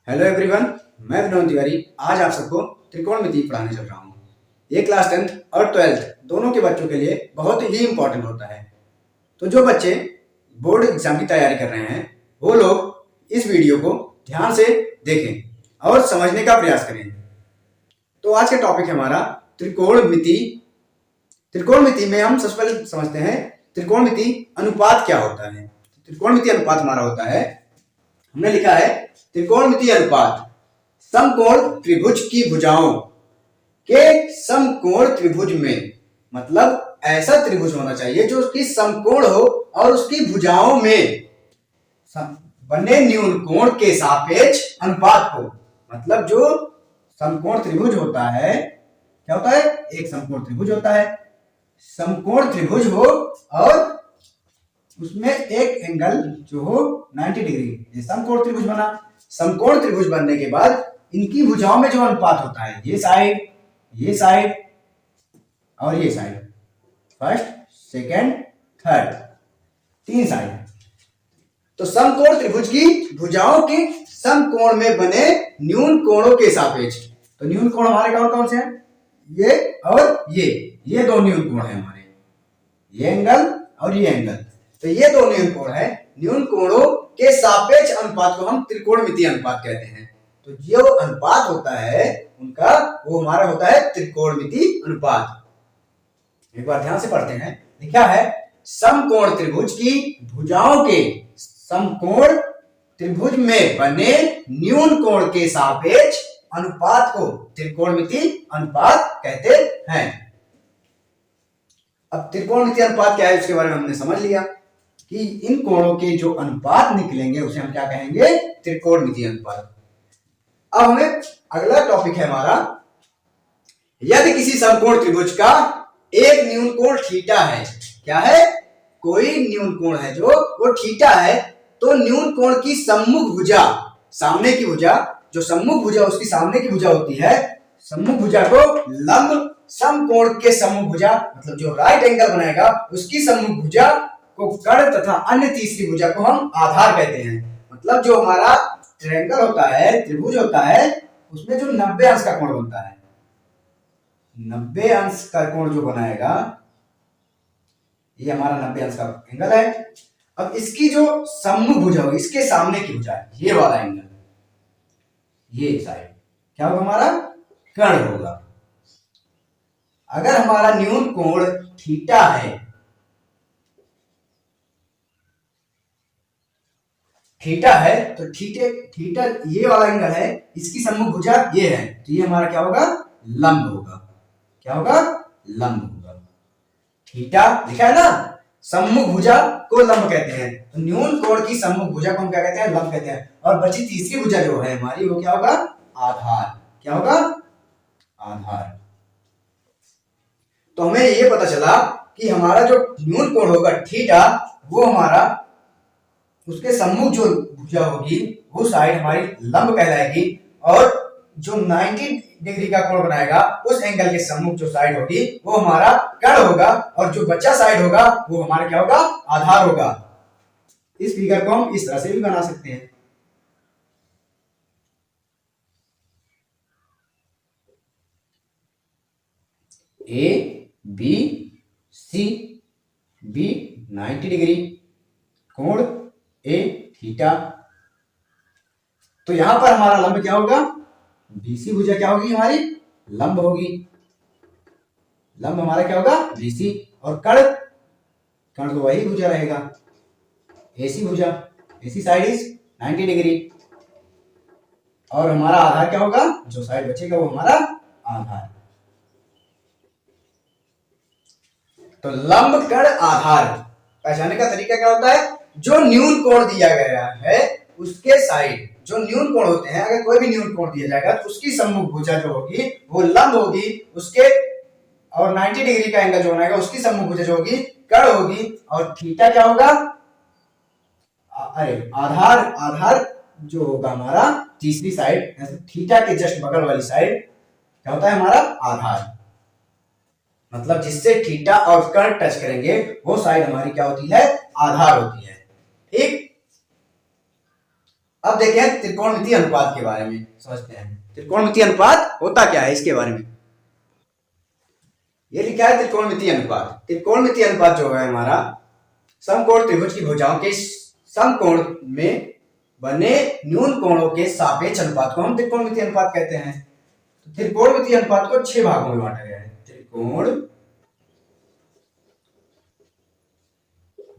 Hello everyone, मैं विनोद तिवारी आज आप सबको त्रिकोणमिति पढ़ाने चल रहा हूँ। ये क्लास 10th और 12th दोनों के बच्चों के लिए बहुत ही इम्पोर्टेंट होता है। तो जो बच्चे बोर्ड एग्जाम की तैयारी कर रहे हैं वो लोग इस वीडियो को ध्यान से देखें और समझने का प्रयास करें। तो आज का टॉपिक है हमारा त्रिकोणमिति। त्रिकोणमिति में हम सबसे पहले समझते हैं त्रिकोणमिति अनुपात क्या होता है। त्रिकोणमिति अनुपात हमारा होता है, हमने लिखा है त्रिकोणमिति अनुपात समकोण त्रिभुज की भुजाओं के समकोण त्रिभुज में, मतलब ऐसा त्रिभुज होना चाहिए जो उसकी समकोण हो और उसकी भुजाओं में बने न्यून कोण के सापेक्ष अनुपात को, मतलब जो समकोण त्रिभुज होता है क्या होता है, एक समकोण त्रिभुज होता है, समकोण त्रिभुज हो और उसमें एक एंगल जो हो 90 डिग्री, ये समकोण त्रिभुज बना। समकोण त्रिभुज बनने के बाद इनकी भुजाओं में जो अनुपात होता है, ये साइड और ये साइड, फर्स्ट सेकंड थर्ड, तीन साइड। तो समकोण त्रिभुज की भुजाओं के समकोण में बने न्यून कोणों के सापेक्ष, तो न्यून कोण हमारे कौन कौन से हैं, ये और ये दो न्यून कोण है हमारे, ये एंगल और ये एंगल। तो ये दो न्यून कोण है, न्यून कोणों के सापेक्ष अनुपात को हम त्रिकोणमिति अनुपात कहते हैं। तो जो अनुपात होता है उनका वो हमारा होता है त्रिकोणमिति अनुपात। एक बार ध्यान से पढ़ते हैं, लिखा है समकोण त्रिभुज की भुजाओं के समकोण त्रिभुज में बने न्यून कोण के सापेक्ष अनुपात को त्रिकोणमिति अनुपात कहते हैं। अब त्रिकोणमिति अनुपात क्या है उसके बारे में हमने समझ लिया कि इन कोणों के जो अनुपात निकलेंगे उसे हम क्या कहेंगे, त्रिकोणमिति अनुपात। अब हमें अगला टॉपिक है हमारा, यदि किसी समकोण त्रिभुज का एक न्यून कोण थीटा है, क्या है, कोई न्यून कोण है जो वो थीटा है, तो न्यून कोण की सम्मुख भुजा, सामने की भुजा, जो सम्मुख भुजा उसकी सामने की भुजा होती है, सम्मुख भुजा को लंब समकोण के सम्मुख भुजा, मतलब जो राइट एंगल बनाएगा उसकी सम्मुख भुजा को कर्ण तथा अन्य तीसरी भुजा को हम आधार कहते हैं। मतलब जो हमारा ट्रायंगल होता है, त्रिभुज होता है, उसमें जो 90 अंश का कोण बनता है, 90 अंश का कोण जो बनाएगा, ये हमारा 90 अंश का एंगल है। अब इसकी जो सम्मुख भुजा होगी, इसके सामने की भुजा, ये वाला एंगल, ये साइड क्या होगा, हमारा कर्ण होगा। अगर हमारा न्यून कोण थीटा है, तो थीटा ये वाला एंगल है, इसकी सम्मुख भुजा ये है, तो ये हमारा क्या होगा, लंब होगा। क्या होगा, लंब होगा। थीटा लिखा है ना, सम्मुख भुजा को लंब कहते हैं, तो न्यून कोण की सम्मुख भुजा को हम क्या कहते हैं, लंब कहते हैं। और बची तीसरी भुजा जो है हमारी, वो क्या होगा, आधार। क्या होगा, आधार। तो हमें ये पता चला कि हमारा जो न्यून कोण होगा थीटा, वो हमारा उसके सम्मुख जो भुजा होगी वो साइड हमारी लंब कहलाएगी, और जो 90 डिग्री का कोण बनाएगा उस एंगल के सम्मुख जो साइड होगी वो हमारा कर्ण होगा, और जो बचा साइड होगा वो हमारा क्या होगा, आधार होगा। इस फिगर को हम इस तरह से भी बना सकते हैं। A B C B 90 degree, कोण ए थीटा। तो यहां पर हमारा लंब क्या होगा, बीसी भुजा क्या होगी, हमारी लंब होगी। लंब हमारा क्या होगा, बीसी, और कर्ण तो वही भुजा रहेगा, एसी भुजा, एसी साइड इज 90 डिग्री, और हमारा आधार क्या होगा, जो साइड बचेगा वो हमारा आधार। तो लंब कर्ण आधार पहचानने का तरीका क्या होता है, जो न्यून कोण दिया गया है उसके साइड जो न्यून कोण होते हैं, अगर कोई भी न्यून कोण दिया जाएगा तो उसकी सम्मुख भुजा जो होगी वो लंब होगी उसके, और 90 डिग्री का एंगल जो बनाएगा उसकी सम्मुख भुजा जो होगी कर्ण होगी, और थीटा क्या होगा, आधार जो होगा हमारा तीसरी साइड, थीटा के जस्ट बगल वाली साइड क्या होता है, हमारा आधार। मतलब जिससे थीटा और कर्ण टच करेंगे वो साइड हमारी क्या होती है, आधार होती है। ठीक। अब देखें त्रिकोणमितीय अनुपात के बारे में समझते हैं। त्रिकोणमितीय अनुपात होता क्या है इसके बारे में। ये लिखा है त्रिकोणमितीय अनुपात। त्रिकोणमितीय अनुपात जो है हमारा समकोण त्रिभुज की भुजाओं के समकोण में बने न्यून कोणों के सापेक्ष अनुपात को हम त्रिकोणमितीय अनुपात कहते हैं। तो त्रिकोणमितीय अनुपात को 6 भागों में बांटा गया है।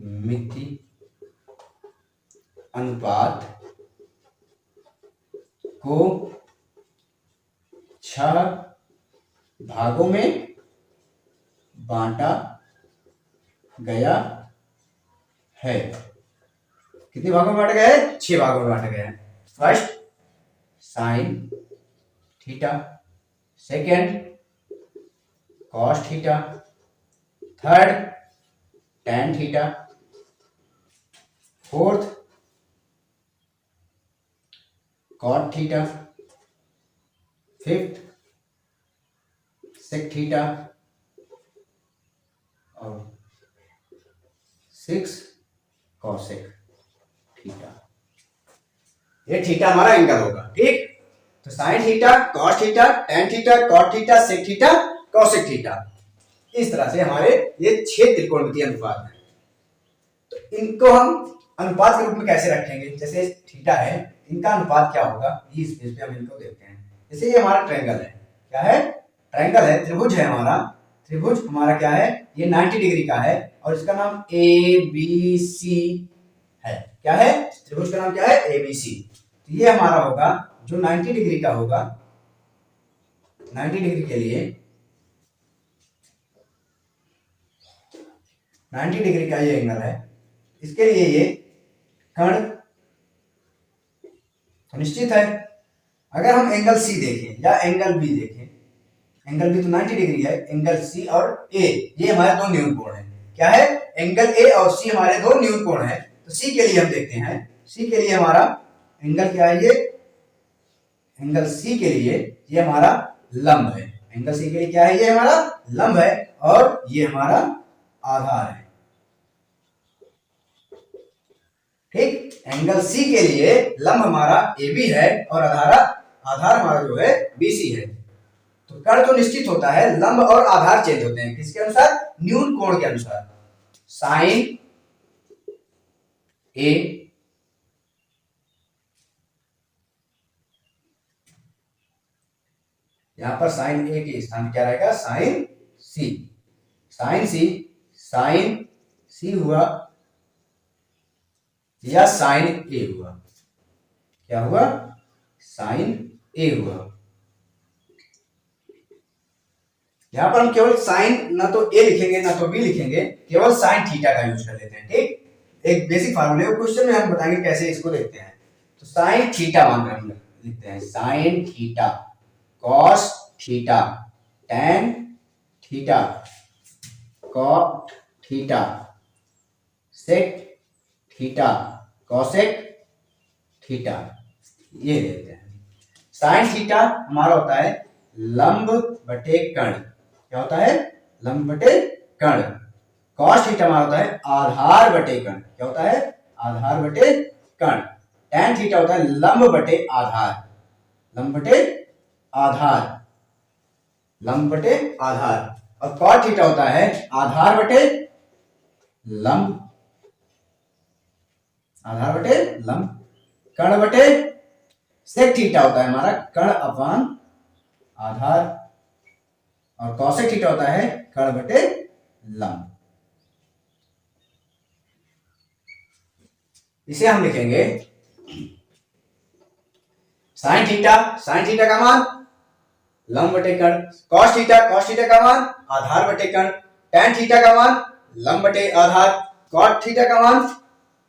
त्रिकोणमितीय अनुपात को 6 भागों में बांटा गया है। कितने भागों में बांटा गया है? 6 भागों में बांटा गया है। First sine theta, second cos theta, third tan theta, fourth cot theta, fifth sec theta और सिक्स कॉसेक थीटा। ये थीटा हमारा एंगल होगा, ठीक। तो sine theta, cos theta, tan theta, cot theta, sec theta, cosec theta, इस तरह से हमारे ये 6 त्रिकोणमितीय अनुपात हैं। तो इनको हम अनुपात के रूप में कैसे रखेंगे? जैसे थीटा है, इनका अनुपात क्या होगा, इस पेज पे हम इनको देखते हैं। जैसे ये हमारा ट्रायंगल है, क्या है? ट्रायंगल है, त्रिभुज है हमारा। त्रिभुज हमारा क्या है? ये 90 डिग्री का है और इसका नाम ABC है। क्या है? त्रिभुज का नाम क्या है? ABC। तो ये हमारा होगा जो 90 डिग्री का होगा, 90 डिग्री के लिए 90 डिग्री का ये एंगल है। इसके लिए ये कर्ण निश्चित है। अगर हम एंगल C देखें या एंगल B देखें, एंगल B तो 90 डिग्री है, एंगल C और A ये हमारे दो न्यून कोण है। क्या है? एंगल A और C हमारे दो न्यून कोण है। तो C के लिए हम देखते हैं, C के लिए हमारा एंगल क्या है? ये एंगल C के लिए ये हमारा लंब है। एंगल C के लिए क्या है? ये हमारा लंब है और ये हमारा आधार है, ठीक। एंगल C के लिए लंब हमारा AB है और आधार हमारा जो है BC है। तो कर्ण तो निश्चित होता है, लंब और आधार चेंज होते हैं किसके अनुसार? न्यून कोण के अनुसार। साइन A यहां पर साइन A के स्थान क्या रहेगा? Sign C। साइन C हुआ या साइन A हुआ। क्या हुआ? साइन A हुआ। यहां पर हम केवल साइन ना तो A लिखेंगे ना तो B लिखेंगे, केवल साइन थीटा का यूज कर लेते हैं, ठीक। एक बेसिक फार्मूले को क्वेश्चन में हम बताएंगे कैसे इसको देखते हैं। तो साइन थीटा मानकर हम लिखते हैं sine theta, cos theta, tan theta, cot theta, sec theta, cosec theta, ये देते हैं। साइन थीटा हमारा होता है लंब बटे कर्ण। क्या होता है? लंब बटे कर्ण। कॉस थीटा हमारा होता है आधार बटे कर्ण। क्या होता है? आधार बटे कर्ण। टैन थीटा होता है लंब बटे आधार, लंब बटे आधार, लंब बटे आधार। और कॉट थीटा होता है आधार बटे लंब, आधार बटे लंब, कर्ण बटे सेक थीटा होता है हमारा कर्ण अपान आधार और कॉसेक थीटा होता है कर्ण बटे लंब। इसे हम लिखेंगे साइन थीटा का मान लंब बटे कर्ण, कॉस थीटा का मान आधार बटे कर्ण, टैन थीटा का मान लंब बटे आधार, कॉट थीटा का मान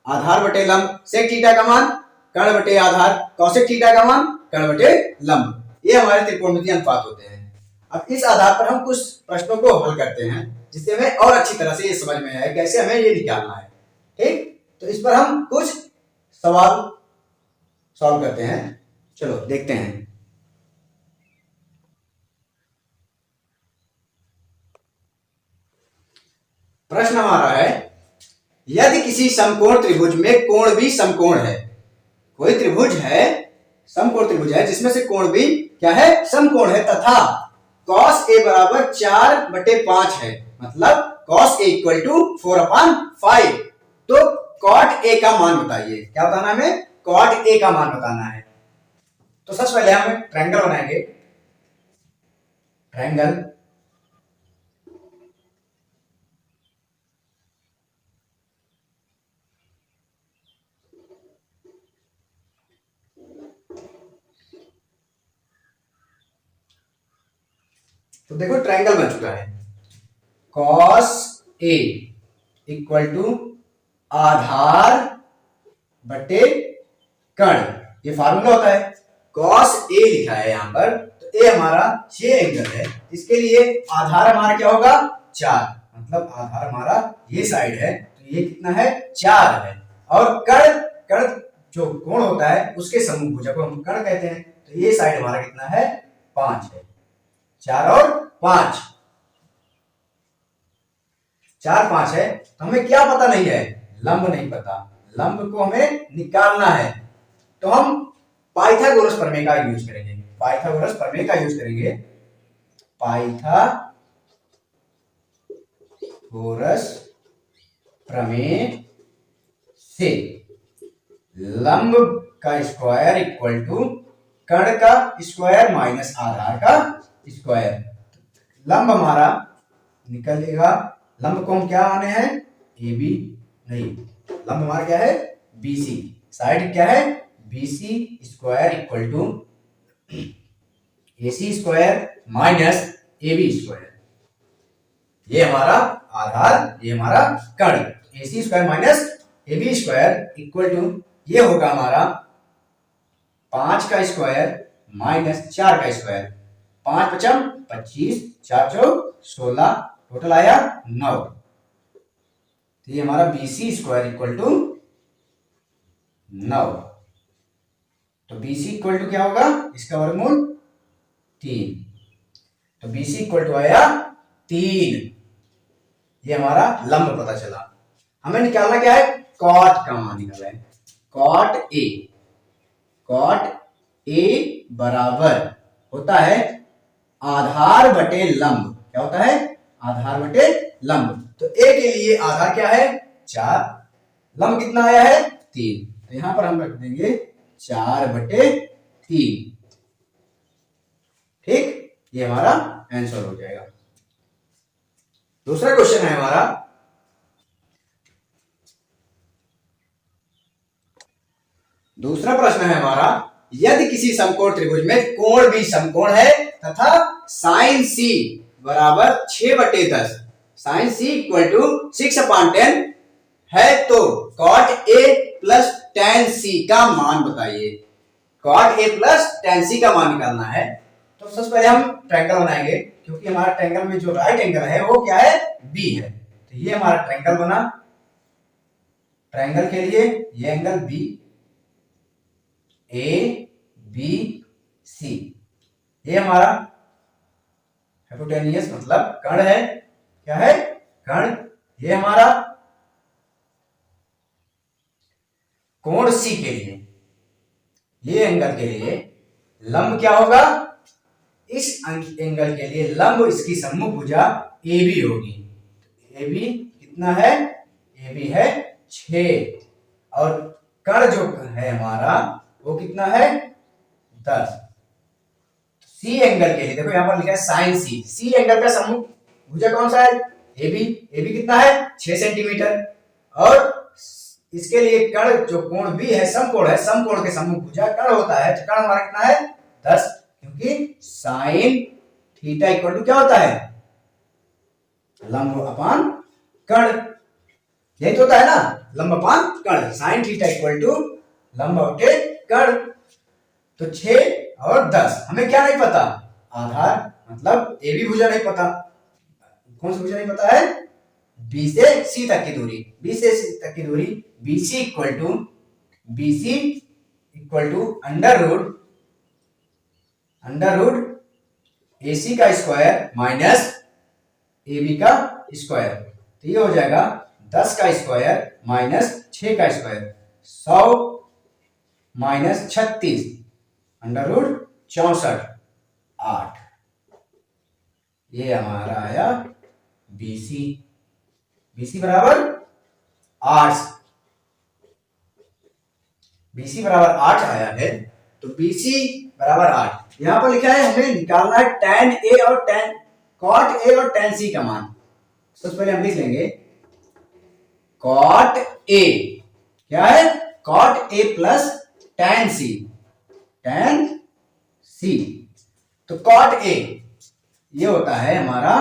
आधार बटे लंब, सेक थीटा का मान कर्ण बटे आधार, कॉसेक थीटा का मान कर्ण बटे लंब। ये हमारे त्रिकोणमितीय अनुपात होते हैं। अब इस आधार पर हम कुछ प्रश्नों को हल करते हैं जिससे हमें और अच्छी तरह से ये समझ में आए कैसे हमें ये निकालना है, ठीक। तो इस पर हम कुछ सवाल सॉल्व करते हैं। चलो देखते हैं। प्रश्न हमारा है, यदि किसी समकोण त्रिभुज में कोण भी समकोण है, कोई त्रिभुज है, समकोण त्रिभुज है जिसमें से कोण भी क्या है, समकोण है, तथा cos a बराबर 4/5 है, मतलब cos a इक्वल टू 4/5। तो cot a का मान बताइए। क्या बताना है हमें? cot a का मान बताना है। तो सबसे पहले हम ट्रायंगल बनाएंगे। ट्रायंगल तो देखो ट्रायंगल बन चुका है। cos a इक्वल टू आधार बटे कर्ण, ये फार्मूला होता है। cos a लिखा है यहां पर, तो a हमारा ये एंगल है, इसके लिए आधार हमारा क्या होगा, 4, मतलब आधार हमारा ये साइड है, तो ये कितना है, 4 है। और कर्ण, कर्ण जो कोण होता है उसके समूह भुजा को हम कर्ण कहते हैं, तो ये साइड हमारा कितना है, 5 है। 4 और 5, 4 5 है। तो हमें क्या पता नहीं है, लंब नहीं पता, लंब को हमें निकालना है। तो हम पाइथागोरस प्रमेय का यूज करेंगे, पाइथागोरस प्रमेय का यूज करेंगे। पाइथागोरस प्रमेय से लंब का स्क्वायर इक्वल टू कर्ण का स्क्वायर माइनस आधार का स्क्वायर। लंब हमारा निकलेगा, लंब को हम क्या माने हैं, ए बी, नहीं, लंब हमारा क्या है, बी सी, साइड क्या है, B C square equal to A C square minus A B square. ये हमारा आधार, ये हमारा कर्ण, A C square minus A B square equal to ये होगा हमारा 5 का स्क्वायर माइनस 4 का स्क्वायर। 5 पचम 25, 4 चौक 16, टोटल आया 9। तो ये हमारा B C square equal to 9। तो बी सी इक्वल टू क्या होगा, इसका वर्गमूल 3, तो बी सी इक्वल टू आया 3। ये हमारा लंब पता चला। हमें निकालना क्या है, कॉट का मान निकालना है। कॉट ए, कॉट ए बराबर होता है आधार बटे लंब। क्या होता है, आधार बटे लंब। तो ए के लिए आधार क्या है, 4, लंब कितना आया है, 3, तो यहां पर हम रख देंगे 4/3। ठीक, ये हमारा आंसर हो जाएगा। दूसरा क्वेश्चन है हमारा, दूसरा प्रश्न है हमारा, यदि किसी समकोण त्रिभुज में कोण भी समकोण है तथा साइन सी बराबर 6/10, साइन सी इक्वल टू 6/10 है, तो कॉट ए प्लस tan सी का मान बताइए। कॉट ए प्लस tan सी का मान निकालना है। तो सबसे पहले हम ट्रायंगल बनाएंगे, क्योंकि हमारा ट्रायंगल में जो राइट एंगल है वो क्या है, बी है। तो ये हमारा ट्रायंगल बना। ट्रायंगल के लिए ये angle B, A B C, ये हमारा हाइपोटेनियस मतलब कर्ण है। क्या है, कर्ण। ये हमारा कोण सी के लिए, ये एंगल के लिए लंब क्या होगा, इस एंगल के लिए लंब इसकी सम्मुख भुजा ए बी होगी। ए बी कितना है, ए बी है 6, और कर्ण जो है हमारा वो कितना है, 10। सी एंगल के लिए देखो यहां पर लिखा है साइन सी, सी एंगल का सम्मुख भुजा कौन सा है, ए बी। ए बी कितना है, 6 सेंटीमीटर। और इसके लिए कर्ण जो कोण बी है, समकोण है, समकोण के सम्मुख भुजा कर्ण होता है, तो कर्ण हमारा कितना है, 10, क्योंकि साइन थीटा इक्वल टू क्या होता है, लंब अपान कर्ण। यही तो होता है ना, लंब अपान कर्ण। साइन थीटा इक्वल टू लंब बटे कर्ण। तो 6 और 10, हमें क्या नहीं पता, आधार मतलब ए बी भुजा नहीं पता। कौन सी भुजा नहीं पता है, बी से सी तक की दूरी, बी से सी तक की दूरी B C equal to under root A C का स्क्वायर माइनस ए बी का स्क्वायर। तो ये हो जाएगा 10 का स्क्वायर माइनस 6 का स्क्वायर, 100 माइनस 36 √64 8। ये हमारा आया BC। BC बराबर 8। BC बराबर 8 आया है, तो BC बराबर 8। यहां पर लिखा है हमें निकालना है tan A और tan cot A और tan C का मान। सबसे पहले हम लिख लेंगे cot A क्या है, cot A plus tan C। tan C तो cot A ये होता है हमारा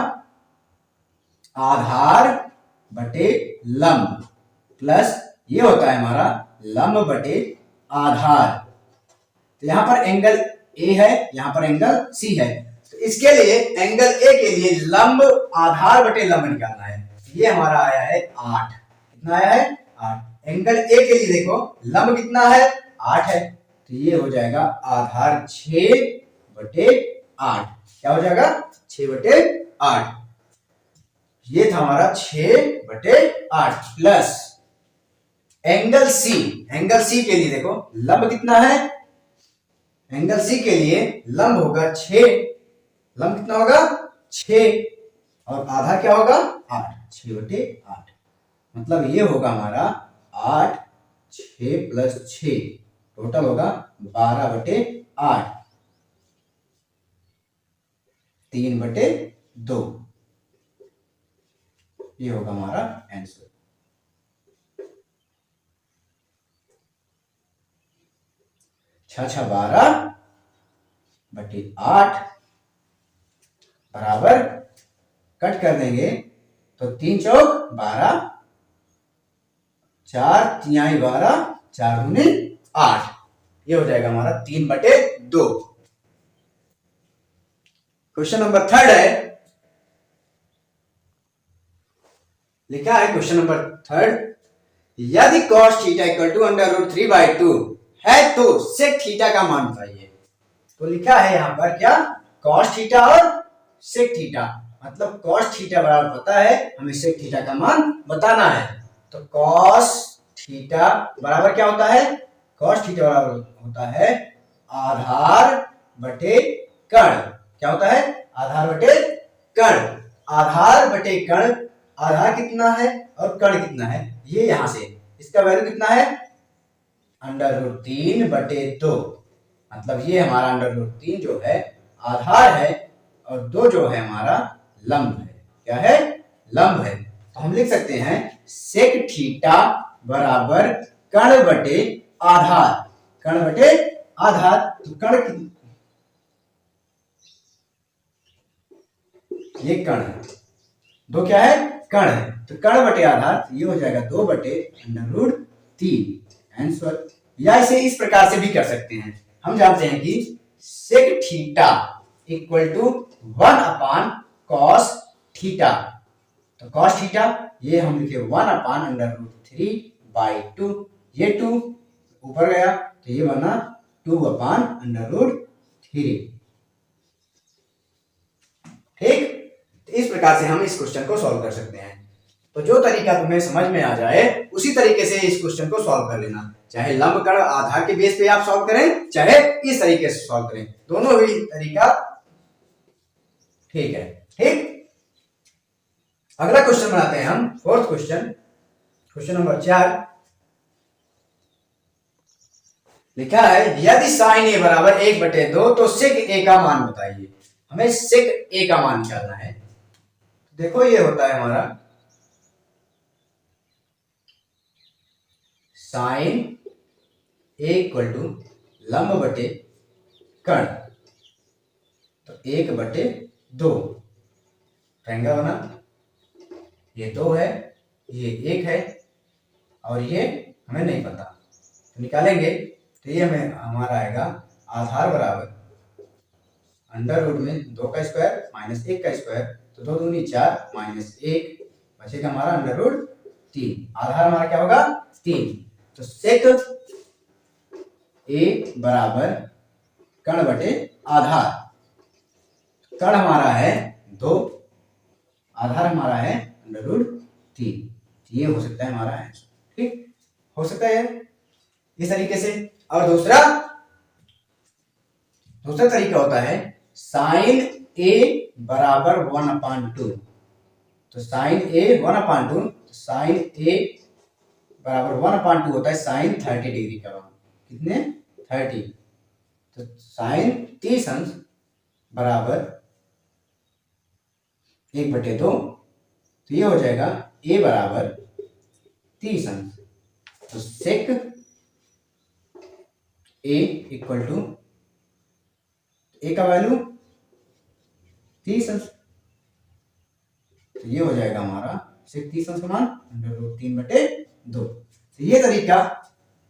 आधार बटे लंब, प्लस ये होता है हमारा लंब बटे आधार। तो यहां पर एंगल A है, यहां पर एंगल C है, तो इसके लिए एंगल A के लिए लंब आधार बटे लंब निकालना है। ये हमारा आया है 8। कितना आया है 8। एंगल A के लिए देखो लंब कितना है 8 है, तो ये हो जाएगा आधार 6 बटे 8। क्या हो जाएगा 6 बटे 8। ये था हमारा 6 बटे 8 plus angle C। Angle C के लिए देखो लंब कितना है, एंगल C के लिए लंब होगा 6। लंब कितना होगा 6 और आधा क्या होगा 8। 6 बटे 8 मतलब ये होगा हमारा 8 6 प्लस 6 टोटल होगा 12 बटे 8 3 बटे 2। ये होगा हमारा आंसर। 6 6 12 बटे 8 बराबर कट कर देंगे तो 3 चौक 12 4 तिहाई 12 4 दूनी 8। ये हो जाएगा हमारा 3 बटे 2। क्वेश्चन नंबर 3 है, लिखा है क्वेश्चन नंबर 3, यदि cos थीटा इक्वल टू √3/2 है तो sec थीटा का मान बताइए। तो लिखा है यहां पर क्या cos थीटा और sec थीटा, मतलब cos थीटा बराबर पता है, हमें sec थीटा का मान बताना है। तो cos थीटा बराबर क्या होता है, cos थीटा बराबर होता है आधार बटे कर्ण। क्या होता है आधार बटे कर्ण। आधार बटे कर्ण, आधार कितना है और कर्ण कितना है, ये यहां से इसका वैल्यू कितना है √3 बटे 2। मतलब ये हमारा √3 जो है आधार है और 2 जो है हमारा लंब है। क्या है लंब है। तो हम लिख सकते हैं sec थीटा बराबर कर्ण बटे आधार। कर्ण बटे आधार, तो कर्ण ये कर्ण है, 2 क्या है कर्ण है, तो कर्ण बटे आधार ये हो जाएगा 2 बटे √3 आंसर। या इसे इस प्रकार से भी कर सकते हैं, हम जानते हैं कि sec theta equal to 1 upon cos theta. तो cos थीटा ये हम लिखे 1 अपान √3/2। ये 2 ऊपर गया तो ये बना 2 अपान √3। ठीक, तो इस प्रकार से हम इस क्वेश्चन को सॉल्व कर सकते हैं। तो जो तरीका तुम्हें समझ में आ जाए उसी तरीके से इस क्वेश्चन को सॉल्व कर लेना, चाहे लंब कर्ण आधार के बेस पे आप सॉल्व करें, चाहे इस तरीके से सॉल्व करें, दोनों ही तरीका ठीक है। ठीक, अगला क्वेश्चन बनाते हैं हम, फोर्थ क्वेश्चन, क्वेश्चन नंबर 4। लिखा है यदि sin a बराबर 1/2 तो sec a का मान बताइए। हमें sec a का मान निकालना है। देखो ये होता है हमारा sin a इक्वल टू लंब बटे कर्ण, तो 1/2 ट्रायंगल बना, ये 2 है, ये 1 है और ये हमें नहीं पता, तो निकालेंगे तो ये हमें हमारा आएगा आधार बराबर √ में 2 का स्क्वायर माइनस 1 का स्क्वायर, तो 2 दूनी 4 माइनस 1 बचेगा हमारा √3। आधार हमारा क्या होगा 3। तो sec a बराबर कर्ण बटे आधार। कर्ण हमारा है 2, आधार हमारा है √3। ये हो सकता है हमारा आंसर। ठीक, हो सकता है इस तरीके से। और दूसरा तरीका होता है साइन ए बराबर 1/2। तो साइन ए 1/2, साइन ए बराबर 1/2 होता है साइन 30 डिग्री का। कितने? 30। तो साइन 30 अंश बराबर 1/2। तो ये हो जाएगा ए बराबर 30 अंश। तो सेक ए इक्वल टू ए का वैल्यू 30 अंश। तो ये हो जाएगा हमारा सेक 30 अंश का मान √3/2। तो ये तरीका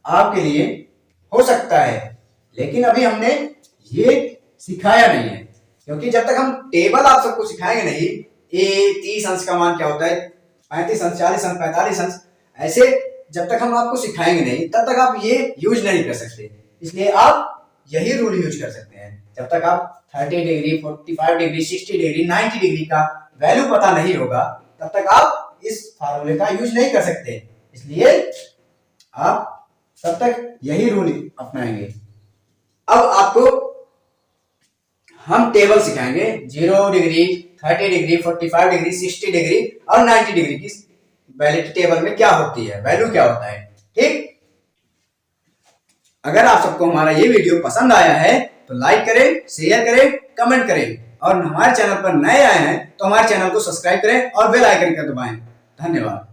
आपके लिए हो सकता है, लेकिन अभी हमने ये सिखाया नहीं है, क्योंकि जब तक हम टेबल आप सबको सिखाएंगे नहीं, ए 30 अंश का मान क्या होता है, 35 अंश, 40 अंश, 45 अंश, ऐसे जब तक हम आपको सिखाएंगे नहीं तब तक आप ये यूज नहीं कर सकते। इसलिए आप यही रूल यूज कर सकते हैं। जब तक आप 30 डिग्री, 45 डिग्री, 60 डिग्री, 90 डिग्री का वैल्यू पता नहीं होगा तब तक आप इस फार्मूले का यूज नहीं कर सकते। इसलिए आप तब तक यही रूल अपनाएंगे। अब आपको हम टेबल सिखाएंगे 0 डिग्री, 30 डिग्री, 45 डिग्री, 60 डिग्री और 90 डिग्री की वैलिडिटी टेबल में क्या होती है, वैल्यू क्या होता है। ठीक, अगर आप सबको हमारा ये वीडियो पसंद आया है तो लाइक करें, शेयर करें, कमेंट करें, और हमारे चैनल पर नए आए हैं तो हमारे चैनल को सब्सक्राइब करें और बेल आइकन का दबाएं। धन्यवाद।